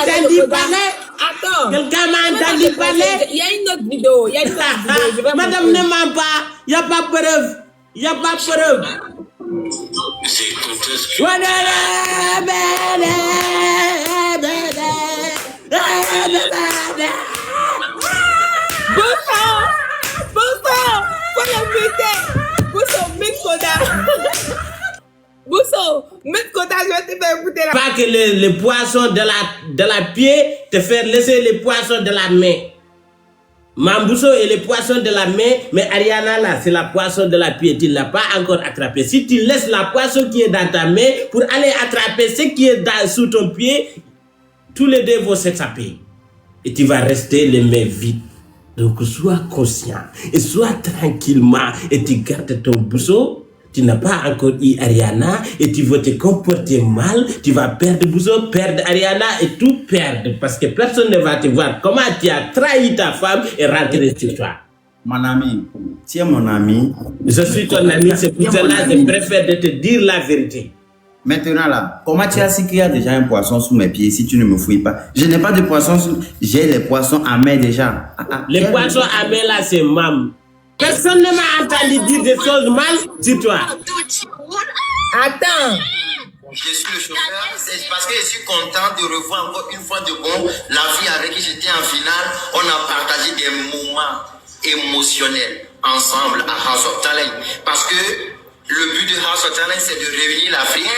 entendu parler? Attends. Quelqu'un m'a entendu parler? Il y a une autre vidéo. Il y a une autre vidéo. Je vais Madame ne ment pas. Il n'y a pas preuve. Il n'y a pas preuve. C'est contesté. Faut le buter. Bousso, mets Koda. Bousso, mets Koda, je vais te faire écouter la... Pas que les poissons de la pied te faire laisser les poissons de la main. Mambousso et les poissons de la main, mais Ariana là, c'est la poisson de la pied. Tu ne l'as pas encore attrapé. Si tu laisses la poisson qui est dans ta main pour aller attraper ce qui est sous ton pied, tous les deux vont s'échapper. Et tu vas rester les mains vides. Donc sois conscient et sois tranquillement et tu gardes ton bousseau. Tu n'as pas encore eu Ariana et tu vas te comporter mal, tu vas perdre Bousso, perdre Ariana et tout perdre parce que personne ne va te voir comment tu as trahi ta femme et rentrer sur toi. Mon ami, tu es mon ami. Je suis ton ami, c'est pour cela que je préfère de te dire la vérité. Maintenant là, comment tu as su qu'il y a déjà un poisson sous mes pieds si tu ne me fouilles pas? Je n'ai pas de poisson, j'ai les poissons à main déjà. Les poissons à main là, c'est mam. Personne ne m'a entendu dire des choses mal sur toi. Attends. Je suis le chauffeur, c'est parce que je suis content de revoir encore une fois de bon la fille avec qui j'étais en finale. On a partagé des moments émotionnels ensemble à House of Talent. Parce que le but de House of Talent, c'est de réunir l'Afrique.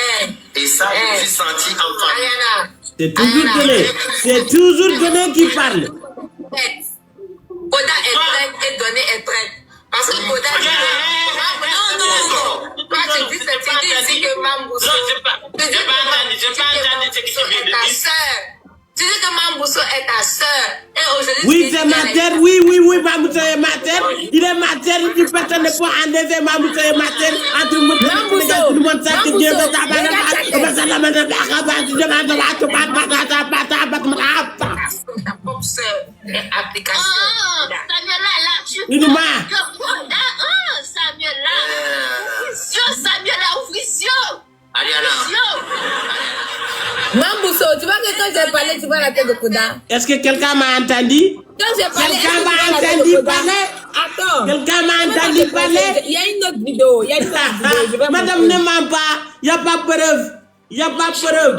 Et ça, je me suis senti enfin. C'est toujours donné. C'est toujours donné qui parle. Koda est prête et Donné est prête. Parce que Koda dit que... Non. Toi, tu dis que Mambousso... Non, j'ai pas entendu ce qui vient de dire. Tu dis que Mambousso est ta soeur. Et aujourd'hui... Oui, c'est ma terre. Oui, Mambousso est ma terre. Il est ma terre. Personne ne peut enlever Mambousso est ma terre. Tout le monde sait que Dieu veut ta propre soeur est application. Samuel là, tu... Samuel là. Ouvre les yeux. Ariana. Mambousso, tu vois que quand j'ai parlé, tu vois la tête de Koda. Est-ce que quelqu'un m'a entendu? Quand j'ai parlé, Quelqu'un m'a entendu parler? Attends. Quelqu'un m'a entendu parler? Il y a une autre vidéo. Je vais Madame ne ment pas. Il n'y a pas preuve. Il n'y a pas preuve.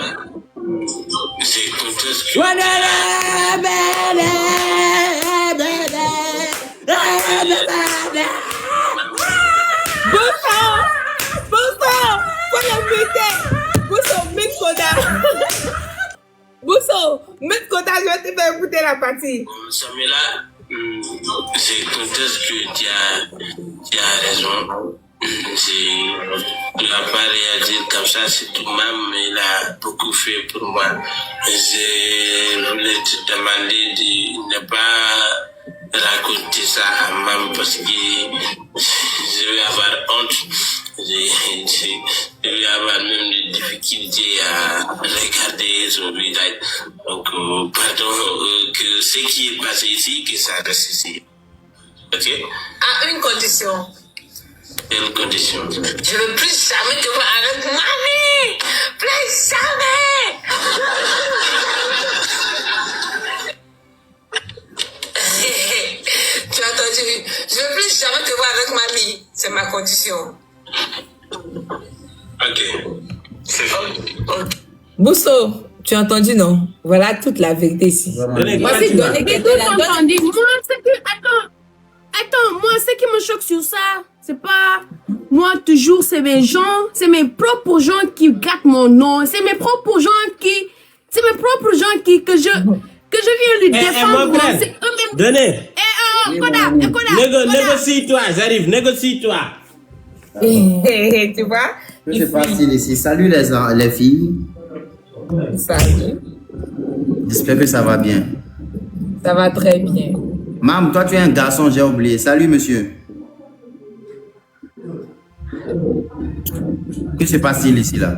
C'est contesté. Bousso, faut le buter. Bousso, mets Koda. Bousso, mets Koda, je vais te faire écouter la partie. Samuela, je conteste que tu as raison. Tu n'as pas réagi comme ça, c'est tout même, il a beaucoup fait pour moi. Je voulais te demander de ne pas raconter ça à maman parce que je vais avoir honte. Je vais avoir même des difficultés à regarder son visage. Donc, pardon, que ce qui est passé ici, que ça reste ici. Ok? À une condition. Quelle condition? Je veux plus jamais te voir avec mamie. Plus jamais. Tu as entendu? Je veux plus jamais te voir avec mamie. C'est ma condition. Ok. C'est bon. Bousso, tu as entendu, non? Voilà toute la vérité ici. Moi, c'est donné que Tout entendu. Moi, c'est que... Attends, moi, ce qui me choque sur ça, c'est pas... Moi, toujours, c'est mes gens, c'est mes propres gens qui gâtent mon nom. C'est mes propres gens qui... C'est mes propres gens qui... Que je viens lui défendre. Mon frère, donnez. Koda. Négocie-toi, j'arrive, négocie-toi. Tu vois? Que se passe-t-il ici? Salut les filles. Salut. J'espère que ça va bien. Ça va très bien. Mam, toi tu es un garçon, j'ai oublié. Salut monsieur. Que se passe-t-il ici là?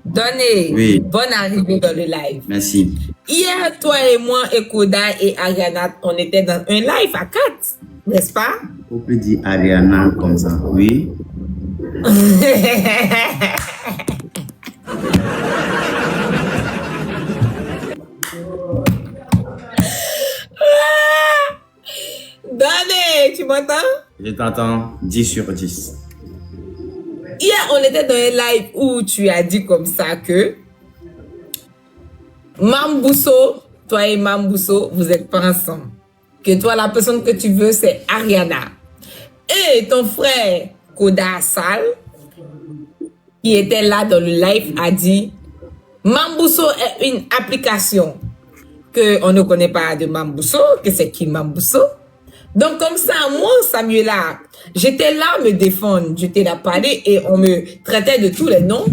Donné, Oui. bonne arrivée dans le live. Merci. Hier, toi et moi, et Koda et Ariana, on était dans un live à 4, n'est-ce pas? On peut dire Ariana comme ça, oui. tu m'entends? Je t'entends 10 sur 10. Hier, on était dans un live où tu as dit comme ça que Mambousso, toi et Mambousso, vous n'êtes pas ensemble. Que toi, la personne que tu veux, c'est Ariana. Et ton frère, Koda Sal, qui était là dans le live, a dit Mambousso est une application qu'on ne connaît pas de Mambousso, que c'est qui Mambousso. Donc comme ça, moi, Samuela, j'étais là à me défendre, j'étais là à parler et on me traitait de tous les noms.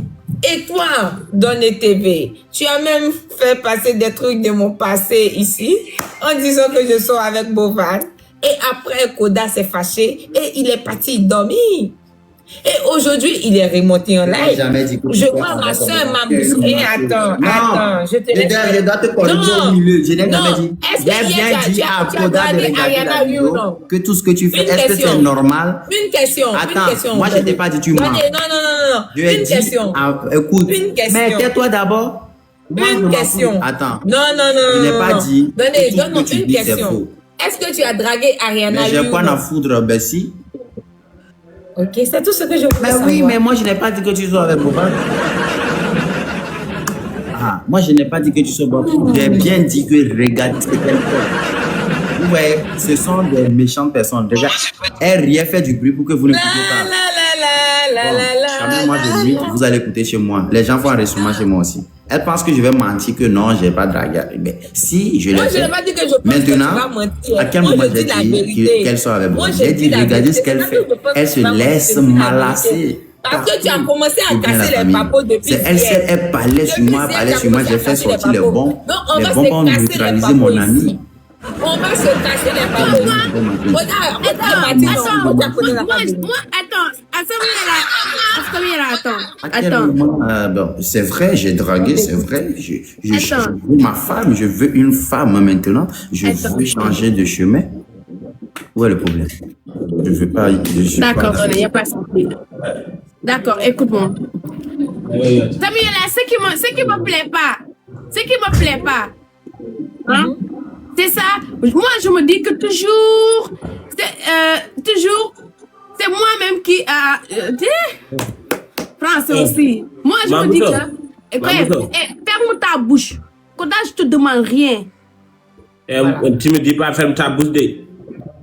Et toi, Donne TV, tu as même fait passer des trucs de mon passé ici, en disant que je sors avec Bovan. Et après, Koda s'est fâché et il est parti dormir. Et aujourd'hui, il est remonté en live. Je vois ma soeur Mambousso. Et attends, je te laisse. Je dois te corriger au milieu. Je n'ai jamais dit. Est-ce J'ai bien dit à Koda de regarder la vidéo que tout ce que tu fais, est-ce que c'est normal? Une question. Attends, moi je t'ai pas dit tu mens. Non. Une question. Écoute, Une question. mais tais-toi d'abord. Une question. Attends. Non. Je n'ai pas dit. Donne-moi Tout ce que tu une dis, c'est question. faux. Est-ce que tu as dragué Ariana? Mais j'ai quoi à foutre, Bessie? Ok, c'est tout ce que je voulais Mais savoir. oui, mais moi je n'ai pas dit que tu sois avec Boban. Ah, moi je n'ai pas dit que tu sois Boban. J'ai bien dit que regarde ce qu'elle fait. Ouais, ce sont des méchantes personnes. Déjà, elle rien fait du bruit pour que vous ne écoutiez pas. Moi de nuit, vous allez écouter chez moi. Les gens font un enregistrement chez moi aussi. Elle pense que je vais mentir que non, j'ai pas dragué. Mais si, je l'ai fait. Moi, je n'ai pas dit que je pense maintenant, que tu vas mentir. à quel Moi, moment je j'ai dis la dit vérité. qu'elle soit avec moi? Moi, J'ai dit, la regardez vérité. ce qu'elle C'est fait. pas que je pense Elle que se tu vas mentir, laisse je dis la m'enlacer. vérité. Parce que tu as commencé à Ou bien la casser les famille. papeaux depuis C'est elle seule, elle parlait sur moi, j'ai fait sortir les bons. Les bons pour neutraliser mon ami. On va se casser les papeaux. Regarde, Attends. Bon, c'est vrai, j'ai dragué, c'est vrai. Je Attends. veux ma femme, je veux une femme maintenant. Je veux changer de chemin. Où est le problème? Je veux pas. D'accord, il n'y a pas de souci. D'accord, écoute-moi. Samuela, ce qui me plaît pas, hein? C'est ça. Moi, je me dis que toujours, c'est moi-même qui a. France aussi. Moi, je me dis que. Ferme ta bouche. Koda, je te demande rien. Tu me dis pas ferme ta bouche de.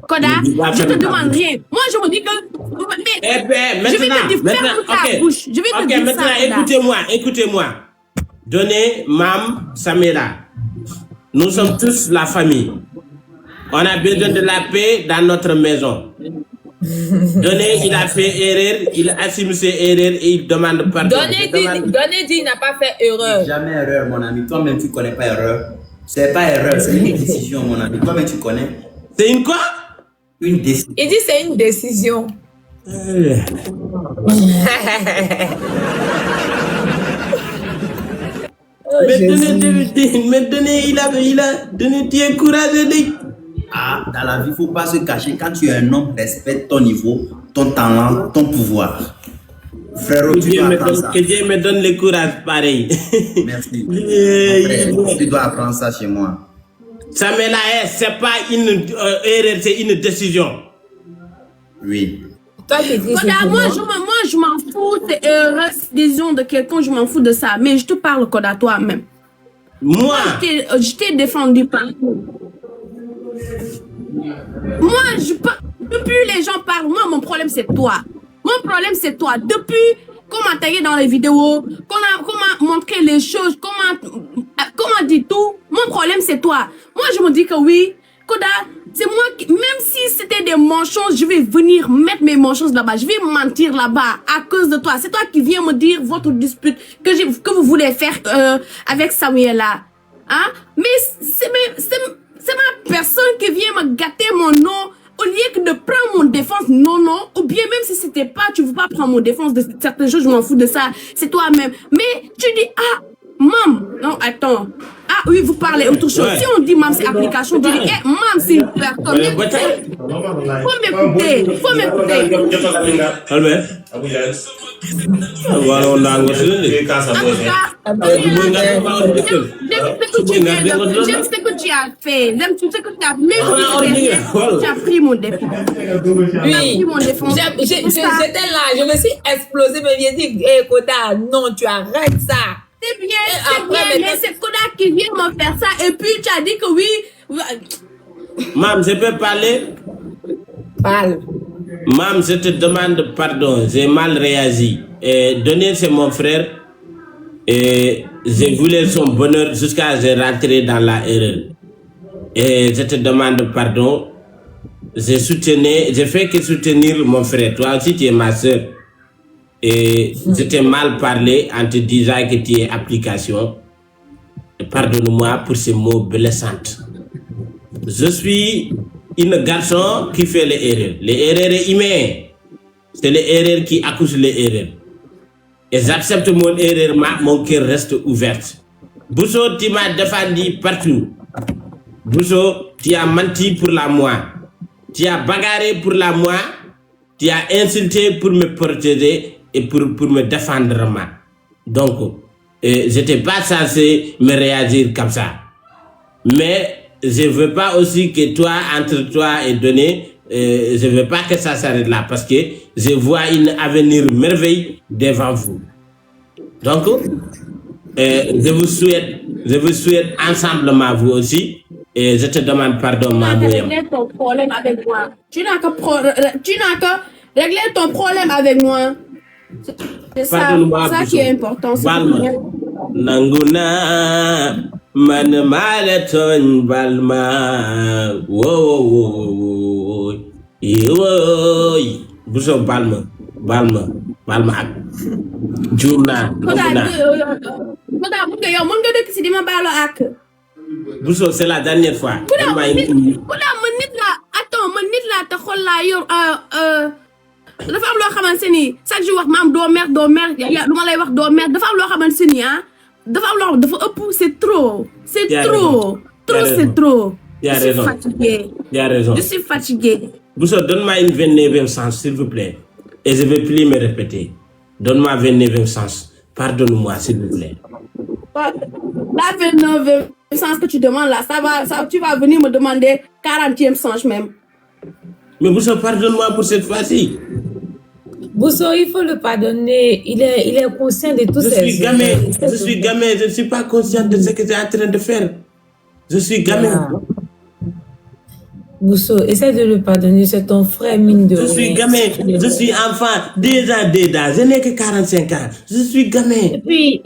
Koda, je te demande rien. Moi, je me dis que. Maintenant, je vais te dire, ferme ta bouche. Je vais te dire maintenant, ça. écoutez-moi. Donnez, Mam, Samira. Nous sommes tous la famille. On a besoin de la paix dans notre maison. Donnez, il a fait erreur, il assume ses erreurs et il demande pardon. Donnez dit, il n'a pas fait erreur. Jamais erreur, mon ami. Toi-même, tu connais pas erreur. C'est pas erreur, c'est une décision, mon ami. Toi-même, tu connais. C'est une quoi? Une décision. Il dit c'est une décision. Mais donnez, il a donné, tu es courageux. Ah, dans la vie, il ne faut pas se cacher. Quand tu es un homme, respecte ton niveau, ton talent, ton pouvoir. Frérot, tu dois apprendre ça. Que Dieu me donne le courage pareil. Merci. Frère, tu dois apprendre ça chez moi. Samuela, c'est pas une erreur, c'est une décision. Oui. Toi, tu dis Koda, moi, je m'en fous. C'est une décision de quelqu'un, je m'en fous de ça. Mais je te parle, Koda, toi-même. Moi, Je t'ai défendu partout. Moi, depuis les gens parlent, moi, mon problème, c'est toi. Mon problème, c'est toi. Depuis qu'on m'a tagué dans les vidéos, qu'on m'a montré les choses, qu'on m'a dit tout, mon problème, c'est toi. Moi, je me dis que oui, Koda, c'est moi qui, même si c'était des mensonges, je vais venir mettre mes mensonges là-bas. Je vais mentir là-bas à cause de toi. C'est toi qui viens me dire votre dispute que vous voulez faire avec Samuela. Hein? Mais c'est ma personne qui vient me gâter mon nom au lieu que de prendre mon défense, non, ou bien même si c'était pas, tu veux pas prendre mon défense de certaines choses, je m'en fous de ça, c'est toi-même. Mais tu dis, ah, mam, non, attends. Ah oui, vous parlez autre chose. Ouais. Si on dit mam, c'est application, tu dis, eh, mam, c'est une personne. Faut m'écouter. Albert. Voilà, on a J'aime ce que tu as fait. J'aime tout ce que tu as même Voilà. tu as pris mon défense. Oui, mon défense. j'étais là, je me suis explosée, mais j'ai dit, hé, Koda, non, tu arrêtes ça. C'est bien, après, mais c'est Koda qui vient me faire ça. Et puis tu as dit que oui. Mam, je peux parler? Parle. Mam, je te demande pardon, j'ai mal réagi. Donner, c'est mon frère. Et je voulais son bonheur jusqu'à ce que je rentre dans la erreur. Et je te demande pardon. Je fais que soutenir mon frère. Toi aussi, tu es ma soeur. Et je t'ai mal parlé en te disant que tu es application. Pardonne-moi pour ces mots blessants. Je suis une garçon qui fait les erreurs. Les erreurs humaines. C'est les erreurs qui accouchent les erreurs. Et j'accepte mon erreur, mon cœur reste ouvert. Bousso, tu m'as défendu partout. Bousso, tu as menti pour la moi. Tu as bagarré pour la moi. Tu as insulté pour me protéger et pour me défendre. Donc, je n'étais pas censé me réagir comme ça. Mais je ne veux pas aussi que toi, entre toi et Donné, je ne veux pas que ça s'arrête là parce que je vois un avenir merveilleux devant vous. Donc, je vous souhaite ensemblement vous aussi et je te demande pardon, ma Tu bouillon. n'as qu'à régler ton problème avec moi. Tu n'as qu'à régler ton problème avec moi. C'est ça qui est important. Nanguna man marathon balma wo Bousso balma ak jurna Bousso, c'est la dernière fois. dafa am loo xamante ni chaque jour wax maam doo mer lu ma lay wax doo mer dafa am loo xamante ni dafa am loo dafa ëpp c'est trop c'est trop c'est trop je suis fatiguée. Tu as raison. Je suis fatiguée. Bousso, donne-moi une 29e sens s'il vous plaît et je ne vais plus me répéter. Donne-moi 29e sens. Pardonne-moi s'il vous plaît. La 29e sens que tu demandes là, tu vas venir me demander 40e sens même. Mais Bousso, pardonne-moi pour cette fois-ci. Bousso, il faut le pardonner. Il est conscient de tout ça. Je suis gamin, je ne suis pas conscient de ce que tu es en train de faire. Je suis gamin. Bousso, essaie de le pardonner, c'est ton frère, mine de rien. Je suis gamin, je suis enfant, déjà, je n'ai que 45 ans. Je suis gamin. Et puis,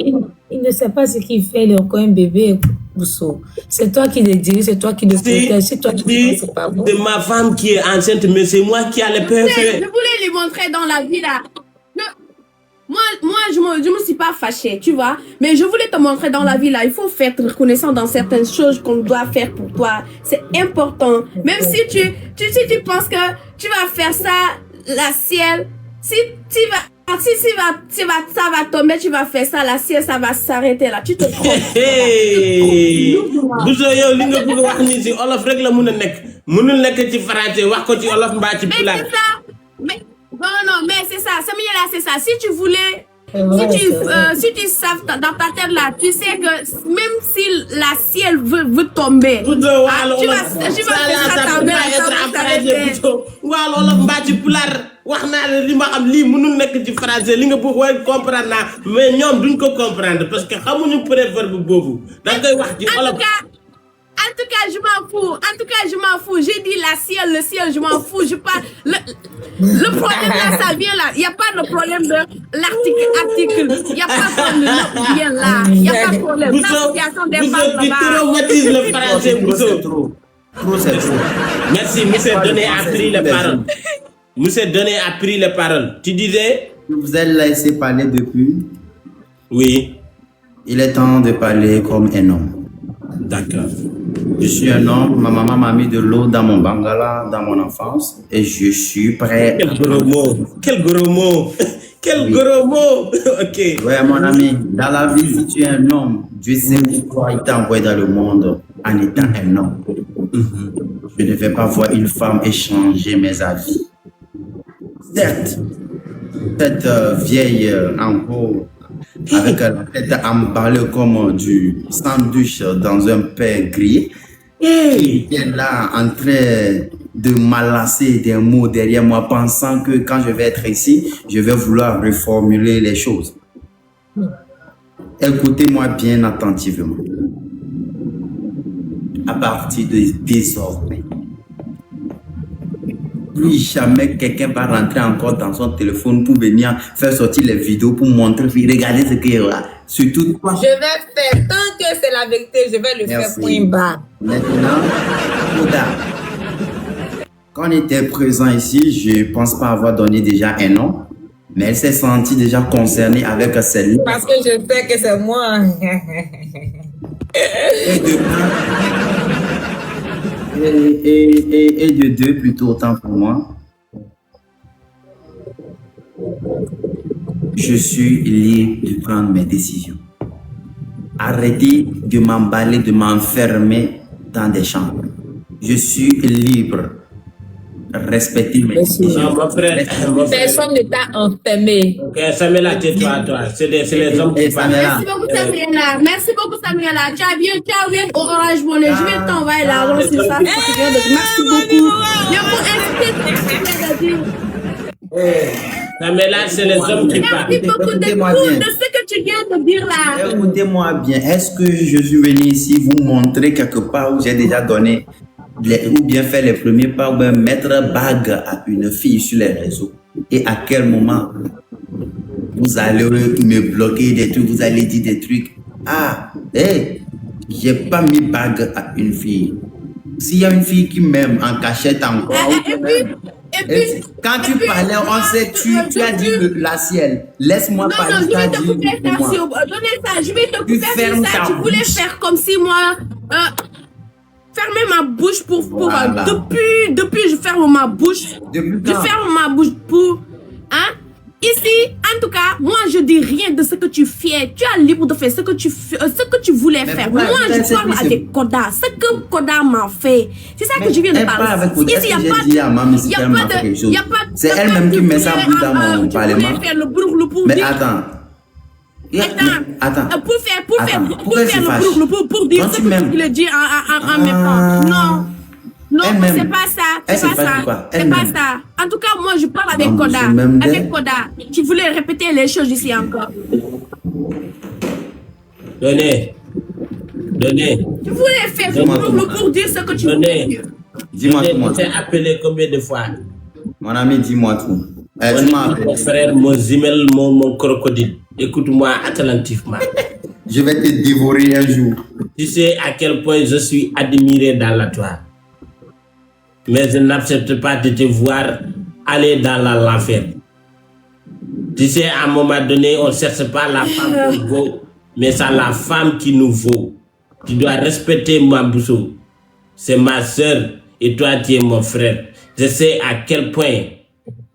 il ne sait pas ce qu'il fait, il est encore un bébé, Bousso. C'est toi qui le dirige, c'est toi qui le protège, c'est toi qui le c'est pas bon. C'est ma femme qui est enceinte, mais c'est moi qui ai le peur. Je voulais lui montrer dans la vie là. Moi, je me suis pas fâchée, tu vois. Mais je voulais te montrer dans la vie là. Il faut faire reconnaissant dans certaines choses qu'on doit faire pour toi. C'est important. Même si tu penses que tu vas faire ça, la ciel, ça va tomber, tu vas faire ça, la ciel, ça va s'arrêter là. Tu te trompes. Bousso, yow li nga bëgg wax ni ci olof rek la mëna nek. Mënul nek ci français, wax ko ci olof mbaa ci pulaar. Mais c'est ça. Non, mais c'est ça. Samia, c'est ça. Si tu voulais, si tu savent dans ta tête là, tu sais que même si la ciel veut tomber, tu vas faire ça tomber. Waaw olof mbaa ci pulaar wax naa la li ma xam lii mënul nekk ci français li nga bëgg way comprendre naa mais ñoom duñ ko comprendre parce que xamuñu préverbe boobu da ngay wax ci olof. En tout cas, je m'en fous. J'ai dit le ciel, je m'en fous. Je parle. Le problème là, ça vient là. Il n'y a pas de problème de l'article. Il n'y a pas de problème de vient là. Il n'y a pas de problème. L'association des femmes Tu traumatises le français, Bousso. Trop, c'est trop. Merci, monsieur Donné a pris les paroles. Monsieur Donné a pris les paroles. Tu disais? Je vous ai laissé parler depuis. Oui. Il est temps de parler comme un homme. D'accord. Je suis un homme, ma maman m'a mis de l'eau dans mon bangala dans mon enfance et je suis prêt. Quel gros mot. Ok. Ouais, mon ami, dans la vie, si tu es un homme, Dieu sait pourquoi il t'a envoyé dans le monde en étant un homme. Je ne vais pas voir une femme échanger mes avis. Certes, cette vieille en haut, avec la tête emballée comme du sandwich dans un pain grillé, Hey. Il est là en train de m'alasser des mots derrière moi, pensant que quand je vais être ici, je vais vouloir reformuler les choses. Écoutez-moi bien attentivement. À partir de désormais, plus jamais quelqu'un va rentrer encore dans son téléphone pour venir faire sortir les vidéos pour montrer, regardez ce qu'il y a. Surtout toi. Je vais faire, tant que c'est la vérité, je vais le Merci. faire point barre. Maintenant, Koda, quand on était présent ici, je pense pas avoir donné déjà un nom, mais elle s'est sentie déjà concernée avec celle-là. Parce que je sais que c'est moi. Et de deux, plutôt autant pour moi. Je suis libre de prendre mes décisions. Arrêtez de m'emballer, de m'enfermer dans des chambres. Je suis libre. Respectez mes décisions. Non, mon frère. Personne ne t'a enfermé. Ok, Samuela, tais-toi, toi. C'est les hommes qui parlent. Merci beaucoup, Samuela. Merci beaucoup, Samuela. Tu as bien Orange Money. Je vais t'envoyer l'argent sur ça. Merci beaucoup. Il faut inciter. Samuela, c'est les hommes qui parlent. Merci beaucoup de Écoutez-moi tout, bien. de ce que tu viens de dire là. Écoutez-moi bien, est-ce que je suis venu ici vous montrer quelque part où j'ai déjà donné ou bien fait les premiers pas ou bien mettre bague à une fille sur les réseaux? Et à quel moment vous allez me bloquer des trucs, vous allez dire des trucs? Ah, j'ai pas mis bague à une fille. S'il y a une fille qui m'aime en cachette encore, Et puis, quand tu parlais, on sait, tu as dit la ciel. Laisse-moi non, parler. non, je tu as vais te dit couper ça pour moi. sur. Donnez ça, je vais te Tu couper fermes sur ça. ta Tu voulais bouche. faire comme si moi. Fermer ma bouche pour. Voilà. Depuis, je ferme ma bouche. Depuis Je quand? ferme ma bouche pour. Hein? Ici, en tout cas, moi, je dis rien de ce que tu fais. Tu es libre de faire ce que tu voulais Mais faire. pourquoi Moi, elle je fait parle ça? avec Koda. Ce que Koda m'a fait. C'est ça que je viens de Elle parler. parle avec Koda. Ici, Est-ce il y a que pas j'ai dit à Maman si y a elle pas m'a fait quelque de. chose? Y a pas de- C'est de- elle-même qui met ça tu bout dans mon voulais, parlement. Tu voulais faire le brûle pour Mais dire. attends. Attends, pour faire pourquoi tu fâches? pour dire Quand ce tu que m'aimes. tu voulais dire en même temps. Non. Non, Elle m'aime. c'est pas ça. Elle C'est sait pas pas ça. pourquoi. C'est Elle pas m'aime. ça. En tout cas, moi, je parle avec Non, Koda. je m'aime Avec d'elle. Koda. Tu voulais répéter les choses ici encore. Donnez. Tu voulais faire Dis-moi pour dire ce que tu voulais Donnez. dire. Dis-moi tout, moi. Je t'ai appelé combien de fois? Mon ami, dis-moi tout. Tu m'as Mon appelé. frère, mon zimel, mon crocodile. Écoute-moi attentivement. Je vais te dévorer un jour. Tu sais à quel point je suis admiré dans la toi. Mais je n'accepte pas de te voir aller dans l'enfer. Tu sais, à un moment donné, on ne cherche pas la femme qui vaut, mais c'est la femme qui nous vaut. Tu dois respecter Mambousso. C'est ma soeur et toi, tu es mon frère. Je sais à quel point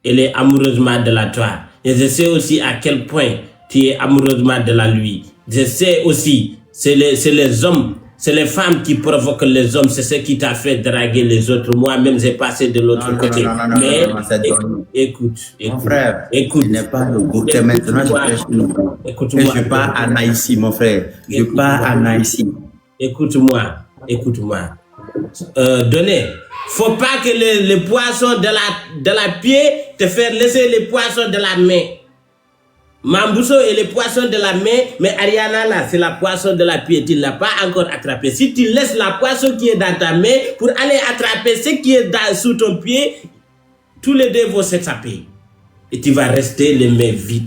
elle est amoureusement de la toi. Et je sais aussi à quel point tu es amoureusement de la lui. Je sais aussi, c'est les hommes, c'est les femmes qui provoquent les hommes. C'est ce qui t'a fait draguer les autres. Moi-même, j'ai passé de l'autre Non, côté. non, Mais c'est écoute, Mon frère, écoute. il n'est pas le beau. Maintenant, je cherche le beau. Et Écoute-moi. je pars à Naïsi, mon frère. Je pars à Naïsi. Écoute-moi. Donnez. Faut pas que les poissons de la pied te faire laisser les poissons de la main. Mambousso est les poissons de la main, mais Ariana là, c'est la poisson de la pied. Tu ne l'as pas encore attrapé. Si tu laisses la poisson qui est dans ta main pour aller attraper ce qui est sous ton pied, tous les deux vont s'échapper. Et tu vas rester les mains vides.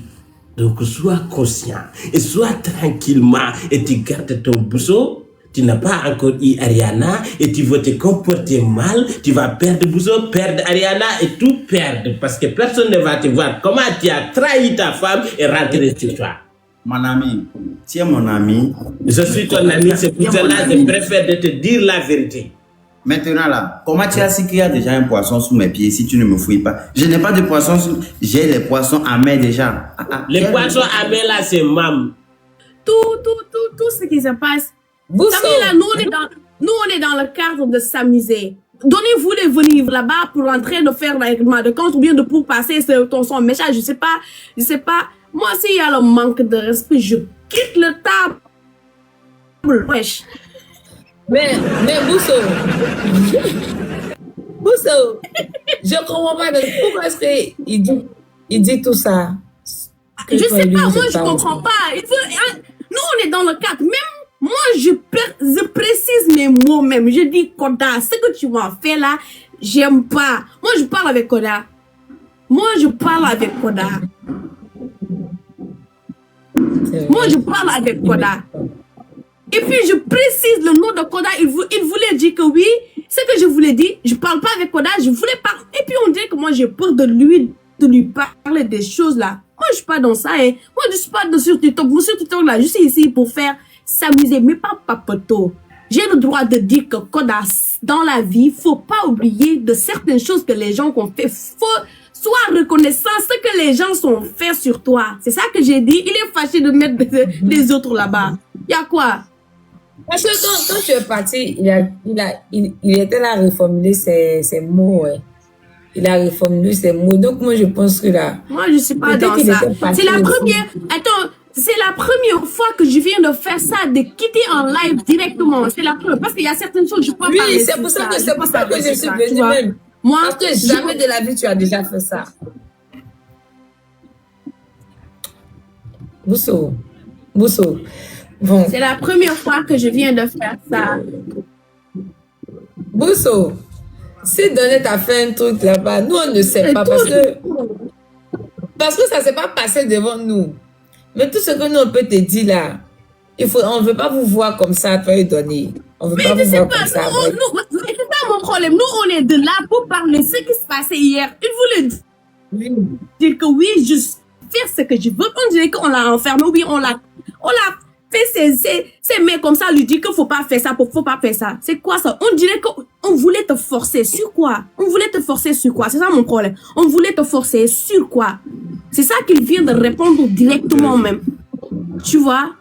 Donc sois conscient et sois tranquillement et tu gardes ton bousseau. Tu n'as pas encore eu Ariana et tu vas te comporter mal, tu vas perdre Bousso, perdre Ariana et tout perdre parce que personne ne va te voir comment tu as trahi ta femme et rentré sur toi. Mon ami, tu es mon ami. Je suis ton ami, c'est pour cela que je préfère de te dire la vérité. Maintenant là, comment tu as su qu'il y a déjà un poisson sous mes pieds si tu ne me fouilles pas? Je n'ai pas de poisson, j'ai les poissons à main déjà. Les poissons à main là, c'est mam. Tout ce qui se passe. Bousso. Samuela, nous, on est dans le cadre de s'amuser. Donnez-vous les venir là-bas pour entrer de faire le règlement de compte ou bien de pour passer son message. Je sais pas. Moi, s'il y a le manque de respect, je quitte le table. Wesh. Mais Bousso, je comprends pas. Pourquoi est-ce qu'il dit tout ça? Je sais pas, moi je comprends pas. Nous on est dans le cadre. Même moi je précise mes mots même. Je dis Koda, ce que tu m'as fait là, j'aime pas. Moi je parle avec Koda. Moi je parle avec Koda. Et puis je précise le nom de Koda. Il voulait dire que oui, ce que je voulais dire, je parle pas avec Koda, je voulais parler. Et puis on dirait que moi j'ai peur de lui parler des choses là. Moi je suis pas dans ça, hein. Moi je suis pas sur TikTok. Moi sur TikTok là, je suis ici pour faire s'amuser, mais pas papoto. J'ai le droit de dire que Koda, dans la vie, faut pas oublier de certaines choses que les gens ont fait. Faut sois reconnaissant ce que les gens sont fait sur toi. C'est ça que j'ai dit. Il est fâché de mettre des autres là-bas. Il y a quoi? Parce que quand tu es parti, il était là à reformuler ses mots, ouais. Il a reformulé ses mots. Donc, moi, je pense que là... Moi, je suis pas dans ça. C'est la première... Attends, c'est la première fois que je viens de faire ça, de quitter en live directement. C'est la première. Parce qu'il y a certaines choses que je peux pas parler. Oui, c'est pour ça que je suis venue même. Moi, parce que jamais de la vie, tu as déjà fait ça. Bousso. Bon. C'est la première fois que je viens de faire ça. Bousso, si Donette a fait un truc là-bas, nous, on ne sait pas parce que ça ne s'est pas passé devant nous. Mais tout ce que nous, on peut te dire là, on ne veut pas vous voir comme ça, toi et Donnie. On ne veut pas vous voir comme ça. C'est ça mon problème. Nous, on est de là pour parler ce qui se passait hier. Il voulait dire que oui, je fais ce que je veux. On dirait qu'on l'a enfermé. Oui, on l'a fait ses mains comme ça, lui dit qu'il faut pas faire ça, faut pas faire ça. C'est quoi ça? On dirait qu'on voulait te forcer sur quoi? C'est ça mon problème. On voulait te forcer sur quoi? C'est ça qu'il vient de répondre directement même. Tu vois?